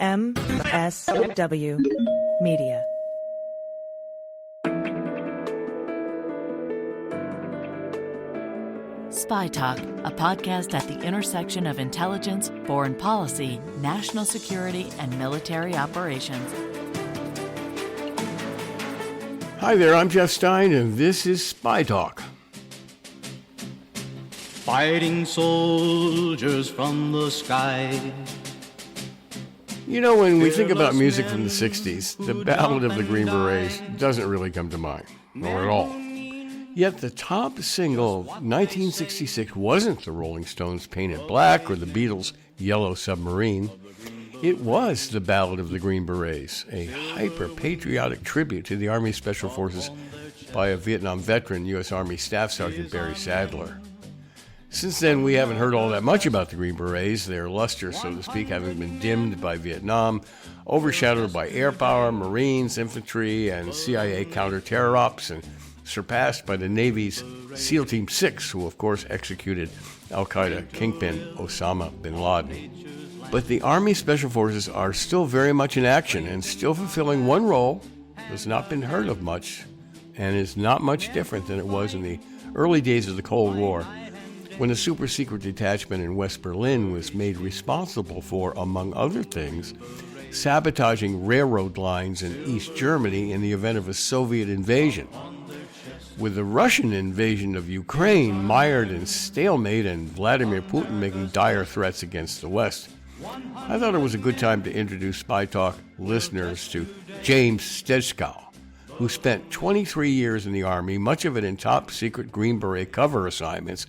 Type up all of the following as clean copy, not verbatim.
MSW Media. Spy Talk, a podcast at the intersection of intelligence, foreign policy, national security, and military operations. Hi there, I'm Jeff Stein, and this is Spy Talk. Fighting soldiers from the sky. You know, when we think about music from the 60s, the Ballad of the Green Berets doesn't really come to mind, nor at all. Yet the top single of 1966 wasn't the Rolling Stones' Painted Black or the Beatles' Yellow Submarine. It was the Ballad of the Green Berets, a hyper-patriotic tribute to the Army Special Forces by a Vietnam veteran, U.S. Army Staff Sergeant Barry Sadler. Since then, we haven't heard all that much about the Green Berets, their luster, so to speak, having been dimmed by Vietnam, overshadowed by air power, Marines, infantry, and CIA counter-terror ops, and surpassed by the Navy's SEAL Team 6, who of course executed al-Qaeda kingpin Osama bin Laden. But the Army Special Forces are still very much in action and still fulfilling one role that has not been heard of much and is not much different than it was in the early days of the Cold War, when a super-secret detachment in West Berlin was made responsible for, among other things, sabotaging railroad lines in East Germany in the event of a Soviet invasion. With the Russian invasion of Ukraine mired in stalemate and Vladimir Putin making dire threats against the West, I thought it was a good time to introduce Spy Talk listeners to James Stejskal, who spent 23 years in the Army, much of it in top-secret Green Beret cover assignments,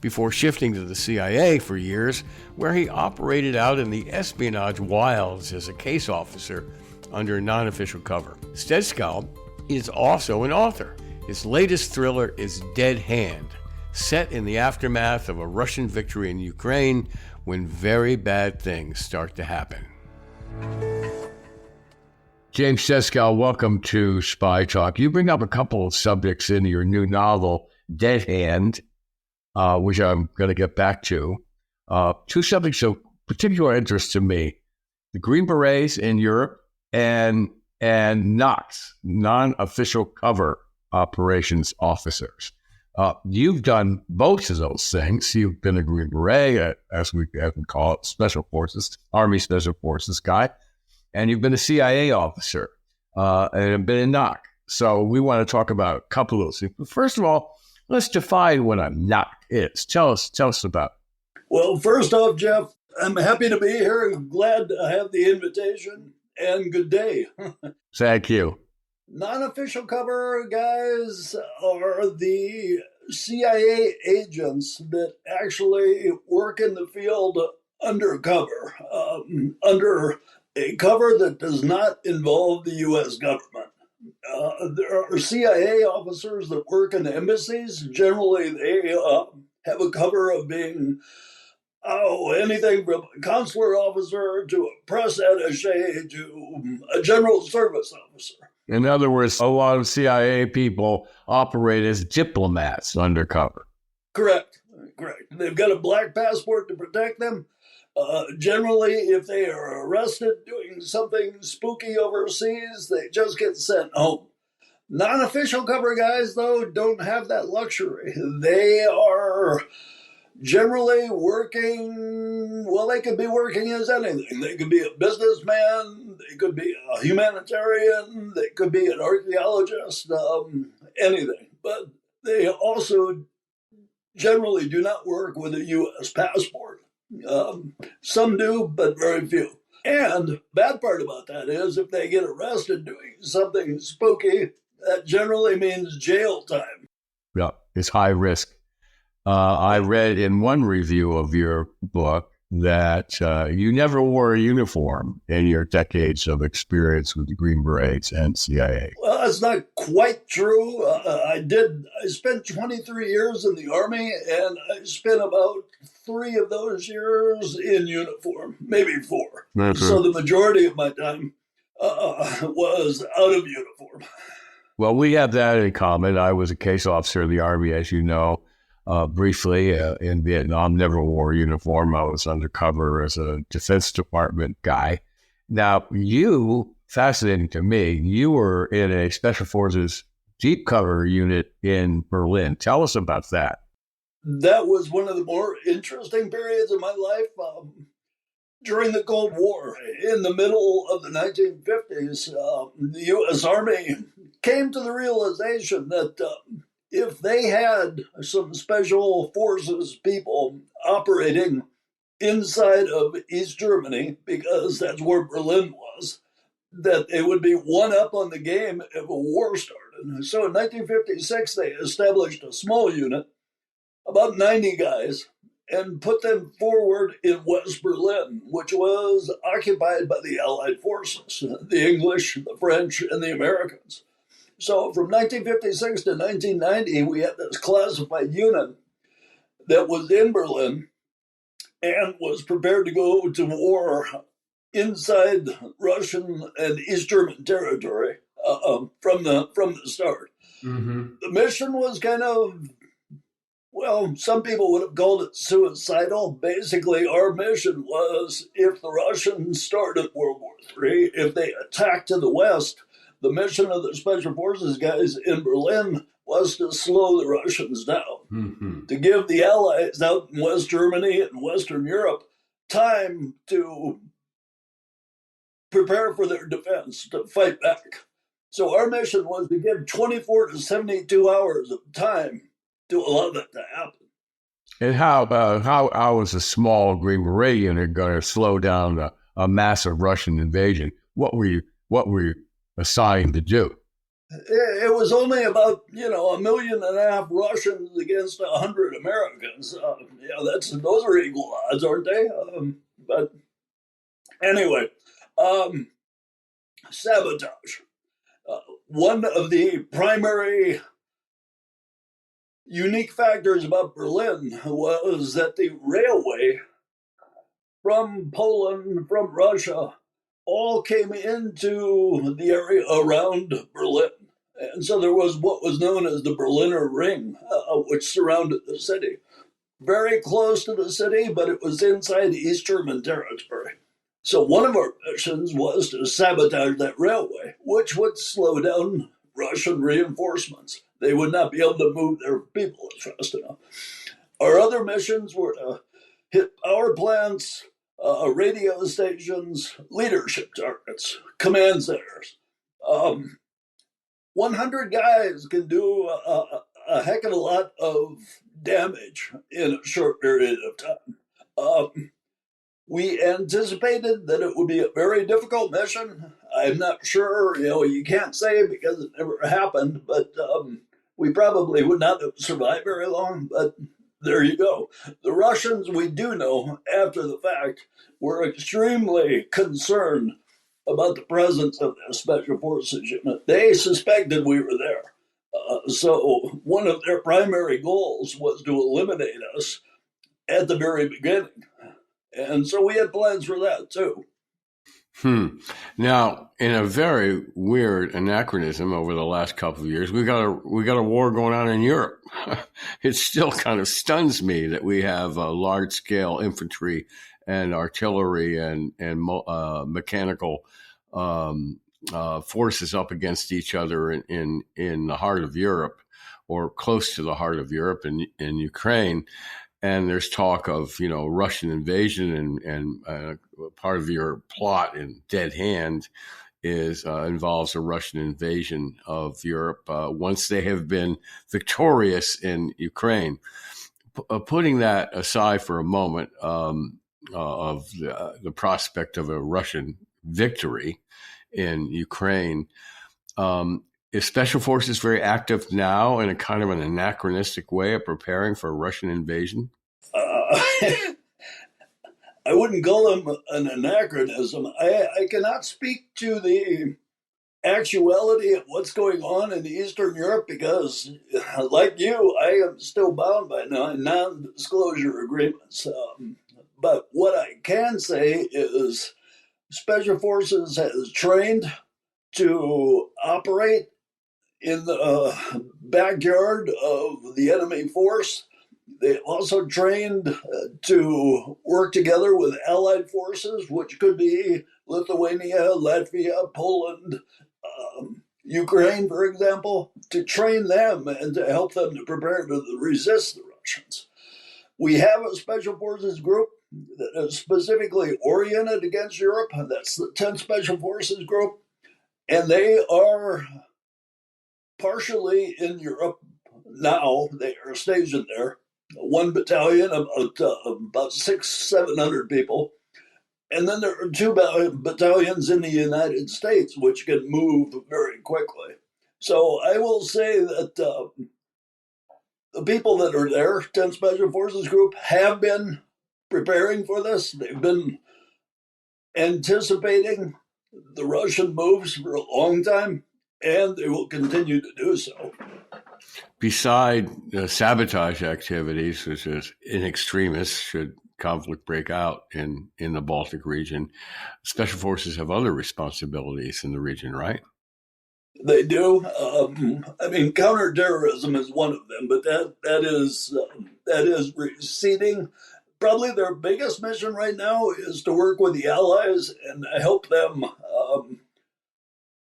before shifting to the CIA for years, where he operated out in the espionage wilds as a case officer under non-official cover. Stejskal is also an author. His latest thriller is Dead Hand, set in the aftermath of a Russian victory in Ukraine when very bad things start to happen. James Stejskal, welcome to Spy Talk. You bring up a couple of subjects in your new novel, Dead Hand, which I'm going to get back to. Two subjects of particular interest to me: the Green Berets in Europe and NOCs, non-official cover operations officers. You've done both of those things. You've been a Green Beret, as we call it, Special Forces, Army Special Forces guy, and you've been a CIA officer and been a NOC. So we want to talk about a couple of those things. But first of all, let's define what a NOC is. Tell us about it. Well, first off, Jeff, I'm happy to be here. I'm glad to have the invitation, and good day. Thank you. Non-official cover guys are the CIA agents that actually work in the field undercover, under a cover that does not involve the U.S. government. There are CIA officers that work in embassies. Generally, they have a cover of being anything from a consular officer to a press attaché to a general service officer. In other words, a lot of CIA people operate as diplomats undercover. Correct. They've got a black passport to protect them. Generally, if they are arrested doing something spooky overseas, they just get sent home. Non-official cover guys, though, don't have that luxury. They are generally working, well, they could be working as anything. They could be a businessman, they could be a humanitarian, they could be an archaeologist, anything. But they also generally do not work with a U.S. passport. Some do, but very few. And bad part about that is if they get arrested doing something spooky, that generally means jail time. Yeah, it's high risk. I read in one review of your book that you never wore a uniform in your decades of experience with the Green Berets and CIA. Well, that's not quite true. I spent 23 years in the Army, and I spent about 3 of those years in uniform, maybe 4. Mm-hmm. So the majority of my time was out of uniform. Well, we have that in common. I was a case officer in the Army, as you know. Briefly in Vietnam, never wore a uniform. I was undercover as a Defense Department guy. Now, fascinating to me, you were in a Special Forces deep cover unit in Berlin. Tell us about that. That was one of the more interesting periods of my life. During the Cold War, in the middle of the 1950s, the U.S. Army came to the realization that if they had some special forces people operating inside of East Germany, because that's where Berlin was, that they would be one up on the game if a war started. So in 1956, they established a small unit, about 90 guys, and put them forward in West Berlin, which was occupied by the Allied forces, the English, the French, and the Americans. So from 1956 to 1990, we had this classified unit that was in Berlin and was prepared to go to war inside Russian and East German territory from the start. Mm-hmm. The mission was kind of, well, some people would have called it suicidal. Basically, our mission was, if the Russians started World War III, if they attacked to the west, the mission of the Special Forces guys in Berlin was to slow the Russians down, to give the Allies out in West Germany and Western Europe time to prepare for their defense, to fight back. So our mission was to give 24 to 72 hours of time to allow that to happen. And how was a small Green Beret unit going to slow down a massive Russian invasion? What were you assigned to do? It was only about 1.5 million Russians against 100 Americans. Those are equal odds, aren't they? But anyway, sabotage. One of the primary unique factors about Berlin was that the railway from Poland, from Russia, all came into the area around Berlin. And so there was what was known as the Berliner Ring, which surrounded the city. Very close to the city, but it was inside East German territory. So one of our missions was to sabotage that railway, which would slow down Russian reinforcements. They would not be able to move their people fast enough. Our other missions were to hit power plants, radio stations, leadership targets, command centers. 100 guys can do a heck of a lot of damage in a short period of time. We anticipated that it would be a very difficult mission. I'm not sure, you can't say because it never happened, but we probably would not have survived very long, but there you go. The Russians, we do know after the fact, were extremely concerned about the presence of the Special Forces unit. They suspected we were there. So one of their primary goals was to eliminate us at the very beginning. And so we had plans for that too. Now, in a very weird anachronism over the last couple of years, we got a war going on in Europe. It still kind of stuns me that we have large scale infantry and artillery and mechanical forces up against each other in the heart of Europe, or close to the heart of Europe in Ukraine. And there's talk of, Russian invasion, and part of your plot in Dead Hand involves a Russian invasion of Europe once they have been victorious in Ukraine. Putting that aside for a moment, of the prospect of a Russian victory in Ukraine, is Special Forces very active now in a kind of an anachronistic way of preparing for a Russian invasion? I wouldn't call them an anachronism. I cannot speak to the actuality of what's going on in Eastern Europe because, like you, I am still bound by non-disclosure agreements. But what I can say is Special Forces has trained to operate in the backyard of the enemy force They also trained to work together with allied forces, which could be Lithuania, Latvia, Poland, Ukraine, for example, to train them and to help them to prepare to resist the Russians. We have a special forces group that is specifically oriented against Europe. That's the 10th Special Forces Group. And they are partially in Europe now. They are stationed there. One battalion, about 700 people. And then there are two battalions in the United States, which can move very quickly. So I will say that the people that are there, 10th Special Forces Group, have been preparing for this. They've been anticipating the Russian moves for a long time, and they will continue to do so. Beside sabotage activities, such as in extremis, should conflict break out in the Baltic region, special forces have other responsibilities in the region, right? They do. Counterterrorism is one of them, but that is receding. Probably their biggest mission right now is to work with the Allies and help them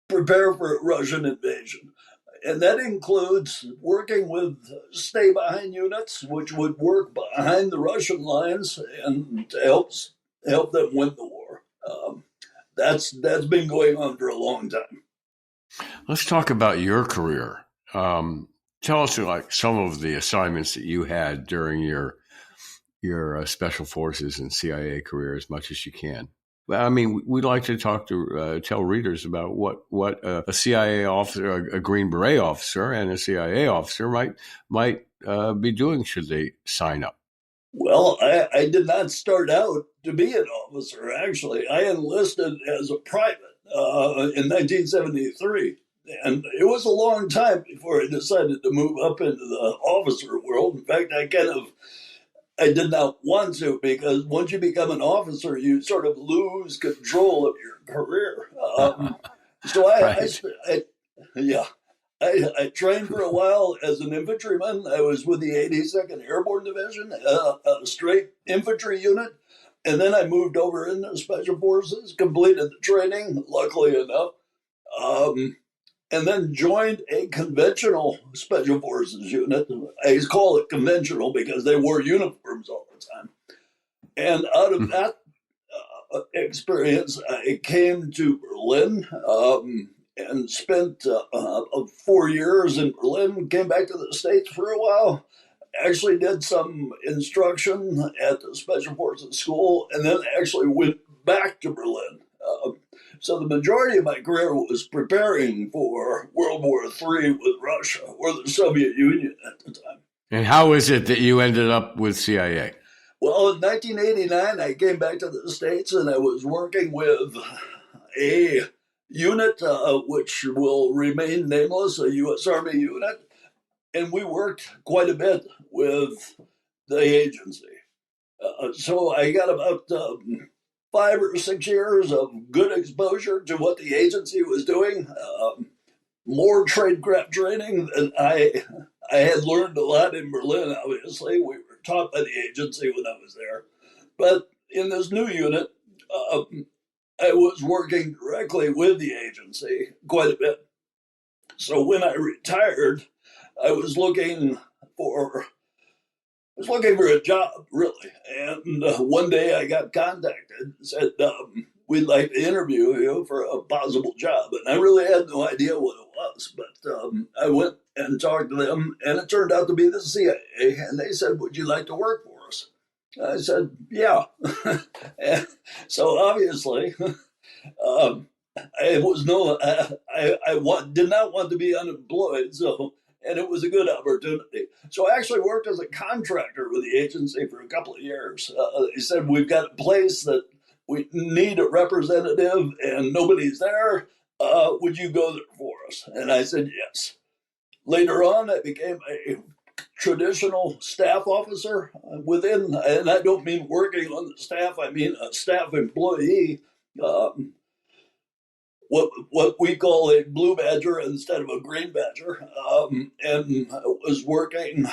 prepare for a Russian invasion. And that includes working with stay-behind units, which would work behind the Russian lines and help them win the war. That's been going on for a long time. Let's talk about your career. Tell us some of the assignments that you had during your special forces and CIA career as much as you can. We'd like to tell readers about what a CIA officer, a Green Beret officer, and a CIA officer might be doing should they sign up. Well, I did not start out to be an officer. Actually, I enlisted as a private in 1973, and it was a long time before I decided to move up into the officer world. In fact, I did not want to, because once you become an officer, you sort of lose control of your career. So I trained for a while as an infantryman. I was with the 82nd Airborne Division, a straight infantry unit. And then I moved over into Special Forces, completed the training, luckily enough, and then joined a conventional Special Forces unit. I call it conventional because they wore uniforms all the time. And out of that experience, I came to Berlin and spent 4 years in Berlin, came back to the States for a while, actually did some instruction at the Special Forces School, and then actually went back to Berlin. So the majority of my career was preparing for World War III with Russia, or the Soviet Union at the time. And how is it that you ended up with CIA? Well, in 1989, I came back to the States, and I was working with a unit which will remain nameless, a U.S. Army unit, and we worked quite a bit with the agency. So I got about 5 or 6 years of good exposure to what the agency was doing, more tradecraft training than I had learned a lot in Berlin, obviously. We were taught by the agency when I was there. But in this new unit, I was working directly with the agency quite a bit. So when I retired, I was looking for a job, really. And one day I got contacted and said, we'd like to interview you for a possible job. And I really had no idea what it was. But I went and talked to them, and it turned out to be the CIA. And they said, would you like to work for us? I said, yeah. And so obviously, I did not want to be unemployed. And it was a good opportunity. So I actually worked as a contractor with the agency for a couple of years. They said, we've got a place that we need a representative and nobody's there. Would you go there for us? And I said, yes. Later on, I became a traditional staff officer within, and I don't mean working on the staff, I mean a staff employee. what we call a blue badger instead of a green badger, and was working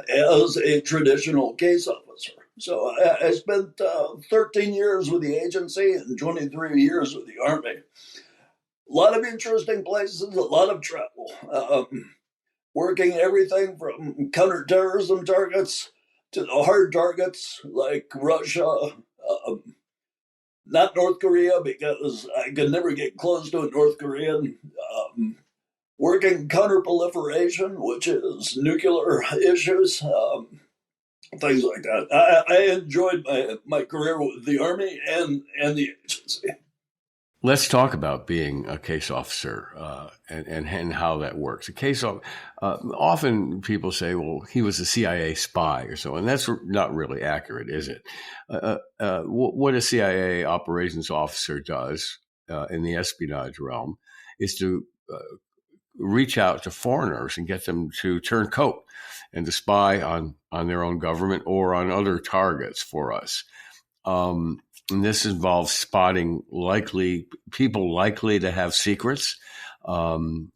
as a traditional case officer. So I spent 13 years with the agency and 23 years with the Army. A lot of interesting places, a lot of travel, working everything from counterterrorism targets to the hard targets like Russia, not North Korea, because I could never get close to a North Korean. Working counterproliferation, which is nuclear issues, things like that. I enjoyed my career with the Army and the agency. Let's talk about being a case officer and how that works. A case often people say, well, he was a CIA spy or so, and that's not really accurate, is it? What a CIA operations officer does in the espionage realm is to reach out to foreigners and get them to turn coat and to spy on their own government or on other targets for us. And this involves spotting people likely to have secrets, and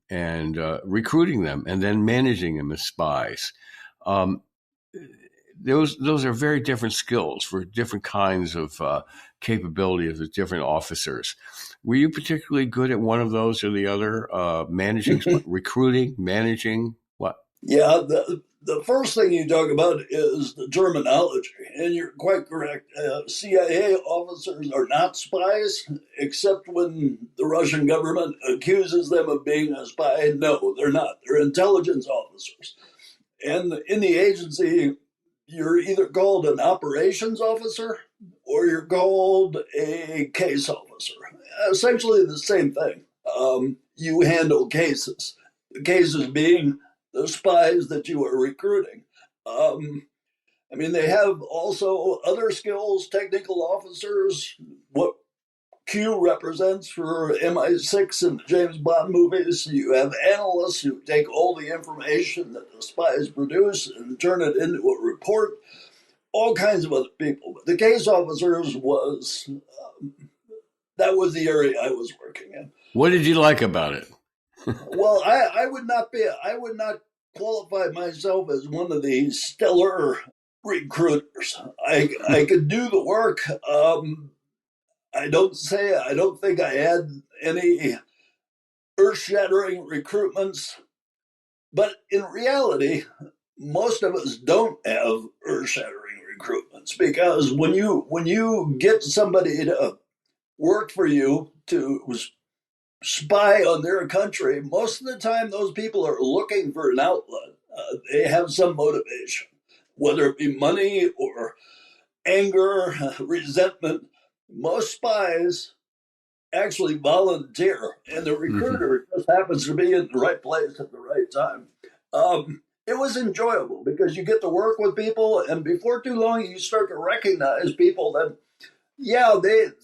recruiting them and then managing them as spies. Those are very different skills for different kinds of capabilities of different officers. Were you particularly good at one of those or the other? Managing, recruiting, managing, what? Yeah, the first thing you talk about is the terminology, and you're quite correct. CIA officers are not spies, except when the Russian government accuses them of being a spy. No, they're not. They're intelligence officers. And in the agency, you're either called an operations officer or you're called a case officer. Essentially the same thing. You handle cases. The cases being the spies that you are recruiting. They have also other skills, technical officers, what Q represents for MI6 and the James Bond movies. You have analysts who take all the information that the spies produce and turn it into a report, all kinds of other people. But the case officers that was the area I was working in. What did you like about it? Well, I would not qualify myself as one of the stellar recruiters. I could do the work. I don't think I had any earth-shattering recruitments, but in reality, most of us don't have earth-shattering recruitments, because when you get somebody to work for you to spy on their country, most of the time those people are looking for an outlet. They have some motivation, whether it be money or anger, resentment. Most spies actually volunteer, and the recruiter just happens to be in the right place at the right time. It was enjoyable because you get to work with people, and before too long, you start to recognize people that,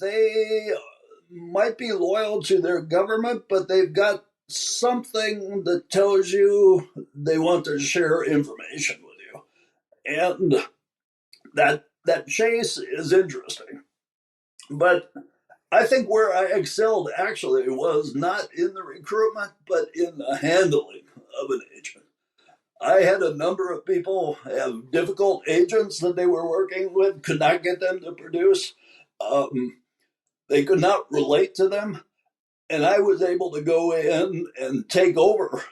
they might be loyal to their government, but they've got something that tells you they want to share information with you. And that chase is interesting. But I think where I excelled actually was not in the recruitment, but in the handling of an agent. I had a number of people have difficult agents that they were working with, could not get them to produce. They could not relate to them. And I was able to go in and take over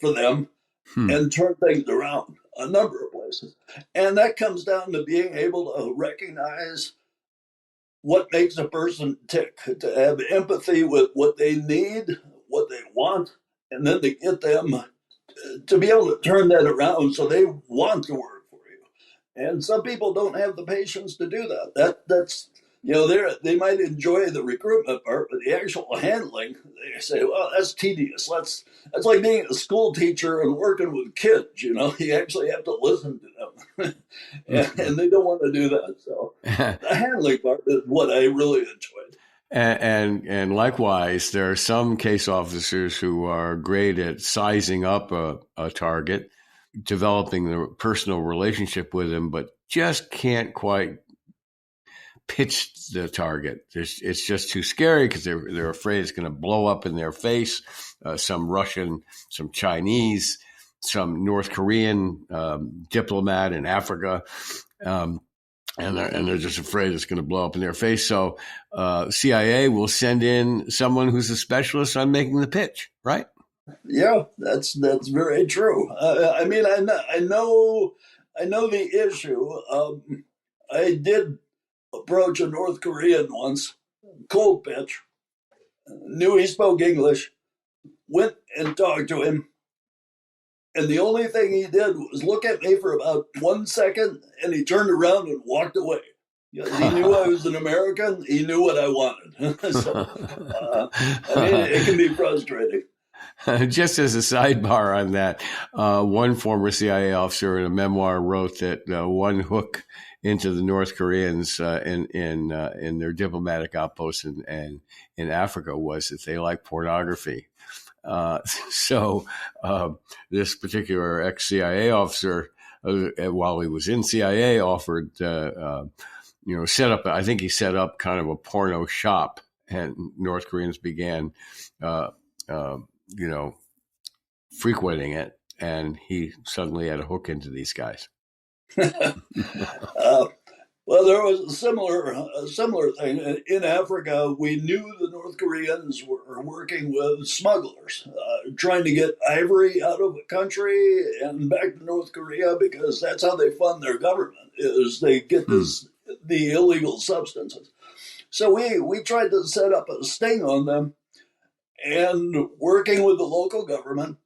for them and turn things around a number of places. And that comes down to being able to recognize what makes a person tick, to have empathy with what they need, what they want, and then to get them to be able to turn that around so they want to work for you. And some people don't have the patience to do that. That's they might enjoy the recruitment part, but the actual handling, they say, well, that's tedious. That's like being a school teacher and working with kids. You actually have to listen to them, and they don't want to do that. So the handling part is what I really enjoyed. And likewise, there are some case officers who are great at sizing up a target, developing the personal relationship with him, but just can't quite pitch the target. It's just too scary because they're afraid it's going to blow up in their face. Some Russian, some Chinese, some North Korean diplomat in Africa, and they're just afraid it's going to blow up in their face. So CIA will send in someone who's a specialist on making the pitch, right? Yeah, that's very true. I mean, I know the issue. I did approach a North Korean once, cold pitch, knew he spoke English, went and talked to him, and the only thing he did was look at me for about 1 second, and he turned around and walked away. He knew I was an American. He knew what I wanted. So, I mean, it can be frustrating. Just as a sidebar on that, one former CIA officer in a memoir wrote that one hook into the North Koreans in their diplomatic outposts in Africa was that they like pornography. So this particular ex-CIA officer, while he was in CIA, offered set up. I think he set up kind of a porno shop, and North Koreans began frequenting it, and he suddenly had a hook into these guys. Well, there was a similar thing in Africa. We knew the North Koreans were working with smugglers, trying to get ivory out of the country and back to North Korea, because that's how they fund their government, is they get the illegal substances. So we tried to set up a sting on them, and working with the local government.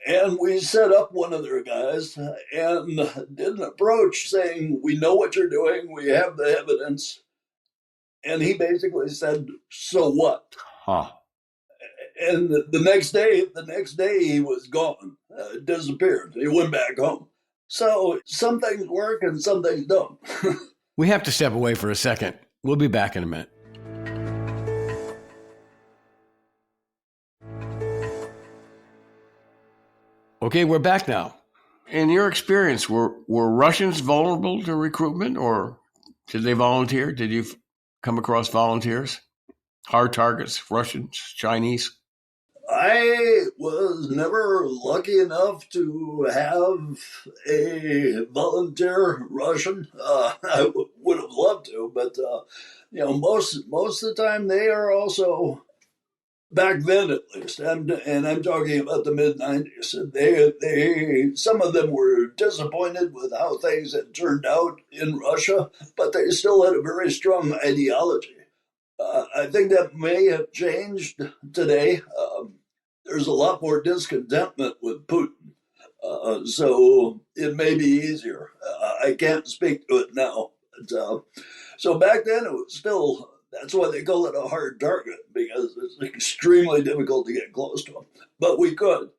And we set up one of their guys and did an approach saying, we know what you're doing. We have the evidence. And he basically said, so what? Huh. And the next day he was gone, disappeared. He went back home. So some things work and some things don't. We have to step away for a second. We'll be back in a minute. Okay, we're back now. In your experience, were Russians vulnerable to recruitment, or did they volunteer? Did you come across volunteers? Hard targets, Russians, Chinese? I was never lucky enough to have a volunteer Russian. I would have loved to, but most of the time they are also, back then at least, and I'm talking about the mid-90s. They some of them were disappointed with how things had turned out in Russia, but they still had a very strong ideology. I think that may have changed today. There's a lot more discontentment with Putin, so it may be easier. I can't speak to it now. But, so back then it was still. That's why they call it a hard target, because it's extremely difficult to get close to them. But we could,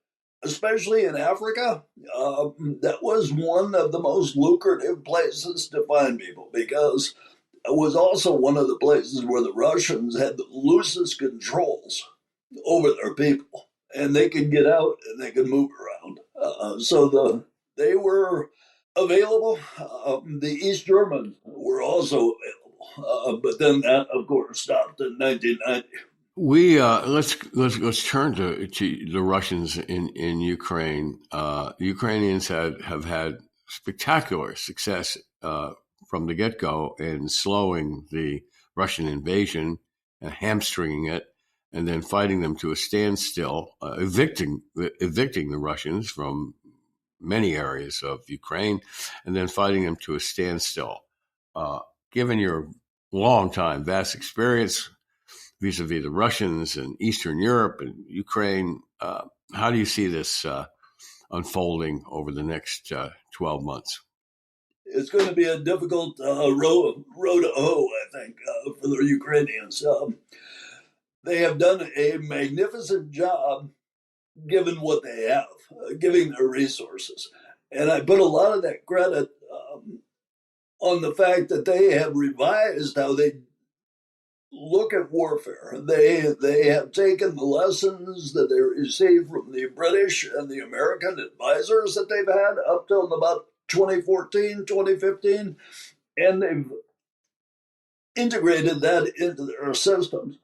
especially in Africa. That was one of the most lucrative places to find people, because it was also one of the places where the Russians had the loosest controls over their people, and they could get out and they could move around. They were available. The East Germans were also available. But then that, of course, stopped in 1990. We let's turn to the Russians in Ukraine. Ukrainians have had spectacular success from the get-go in slowing the Russian invasion and hamstringing it, and then fighting them to a standstill, evicting the Russians from many areas of Ukraine, and then fighting them to a standstill. Given your long time, vast experience vis-a-vis the Russians and Eastern Europe and Ukraine, how do you see this unfolding over the next 12 months? It's going to be a difficult road to hoe, I think, for the Ukrainians. They have done a magnificent job given what they have, giving their resources. And I put a lot of that credit on the fact that they have revised how they look at warfare. They have taken the lessons that they received from the British and the American advisors that they've had up till about 2014, 2015, and they've integrated that into their systems.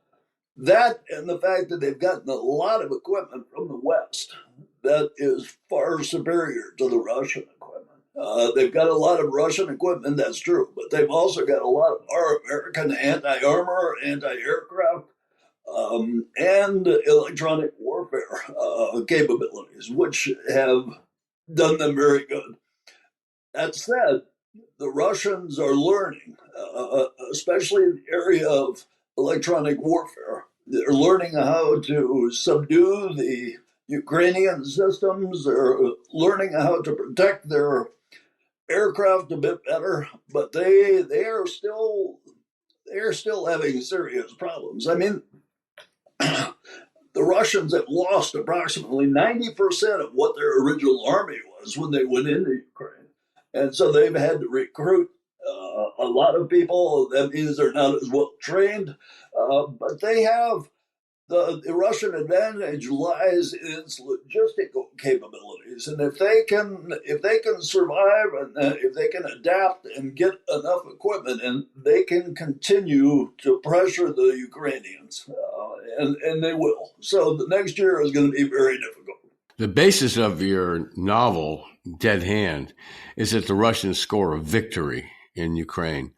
That and the fact that they've gotten a lot of equipment from the West that is far superior to the Russian equipment. They've got a lot of Russian equipment, that's true, but they've also got a lot of our American anti-armor, anti-aircraft, and electronic warfare capabilities, which have done them very good. That said, the Russians are learning, especially in the area of electronic warfare. They're learning how to subdue the Ukrainian systems. They're learning how to protect their aircraft a bit better, but they are still having serious problems. I mean, the Russians have lost approximately 90% of what their original army was when they went into Ukraine. And so they've had to recruit a lot of people. That means they're not as well trained, but they have the Russian advantage lies in its logistical capabilities. And if they can survive and if they can adapt and get enough equipment, and they can continue to pressure the Ukrainians, and they will. So the next year is going to be very difficult. The basis of your novel, Dead Hand, is that the Russians score a victory in Ukraine.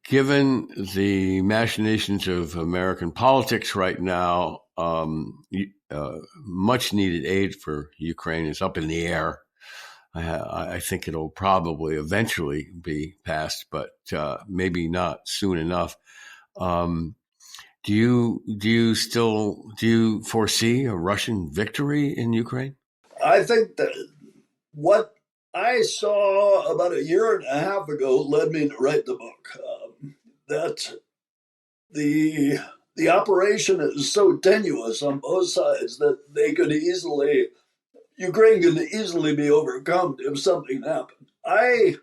Given the machinations of American politics right now, much needed aid for Ukraine is up in the air. I think it'll probably eventually be passed, but maybe not soon enough. Do you foresee a Russian victory in Ukraine? I think that what I saw about a year and a half ago led me to write the book. That the operation is so tenuous on both sides that Ukraine could easily be overcome if something happened. I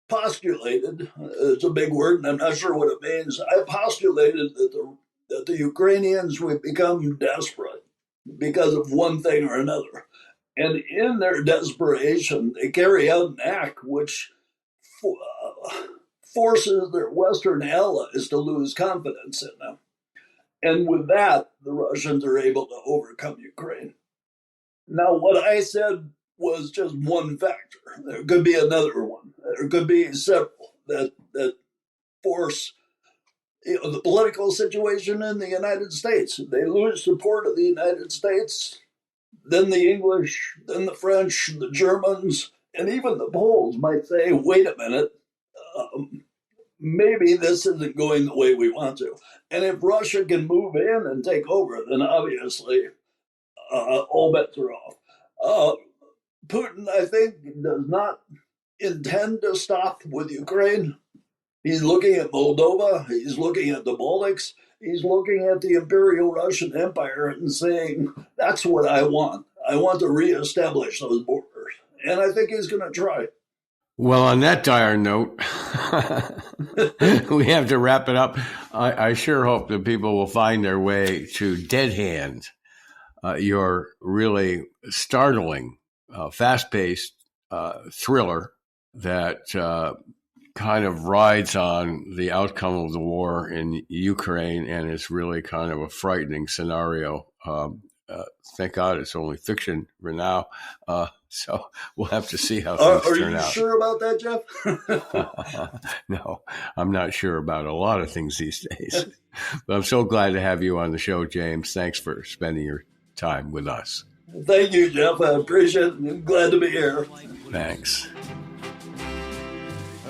postulated, it's a big word and I'm not sure what it means, I postulated that the Ukrainians would become desperate because of one thing or another. And in their desperation, they carry out an act which forces their Western allies to lose confidence in them. And with that, the Russians are able to overcome Ukraine. Now, what I said was just one factor. There could be another one. There could be several that force the political situation in the United States. They lose support of the United States, then the English, then the French, the Germans, and even the Poles might say, wait a minute, maybe this isn't going the way we want to. And if Russia can move in and take over, then obviously all bets are off. Putin, I think, does not intend to stop with Ukraine. He's looking at Moldova, he's looking at the Baltics, he's looking at the Imperial Russian Empire and saying, that's what I want. I want to reestablish those borders. And I think he's going to try. Well, on that dire note, we have to wrap it up. I sure hope that people will find their way to Dead Hand, your really startling, fast-paced thriller that kind of rides on the outcome of the war in Ukraine, and it's really kind of a frightening scenario. Thank God it's only fiction for now, so we'll have to see how things turn out. Are you sure about that, Jeff? No, I'm not sure about a lot of things these days. But I'm so glad to have you on the show, James. Thanks for spending your time with us. Thank you, Jeff. I appreciate it. I'm glad to be here. Thanks.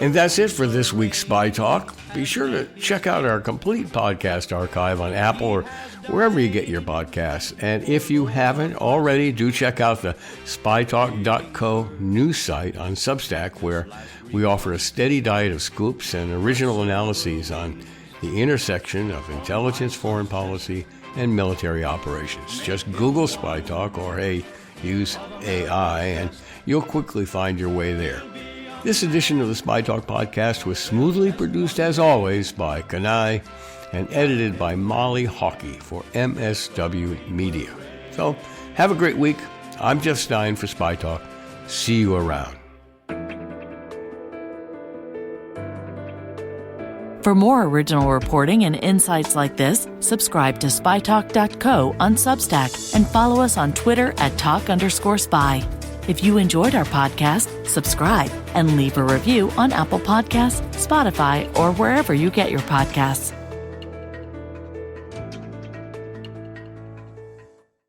And that's it for this week's Spy Talk. Be sure to check out our complete podcast archive on Apple or wherever you get your podcasts. And if you haven't already, do check out the spytalk.co news site on Substack, where we offer a steady diet of scoops and original analyses on the intersection of intelligence, foreign policy, and military operations. Just Google Spy Talk or, use AI, and you'll quickly find your way there. This edition of the Spy Talk podcast was smoothly produced, as always, by Kanai and edited by Molly Hockey for MSW Media. So, have a great week. I'm Jeff Stein for Spy Talk. See you around. For more original reporting and insights like this, subscribe to spytalk.co on Substack and follow us on Twitter at @talk_spy. If you enjoyed our podcast, subscribe and leave a review on Apple Podcasts, Spotify, or wherever you get your podcasts.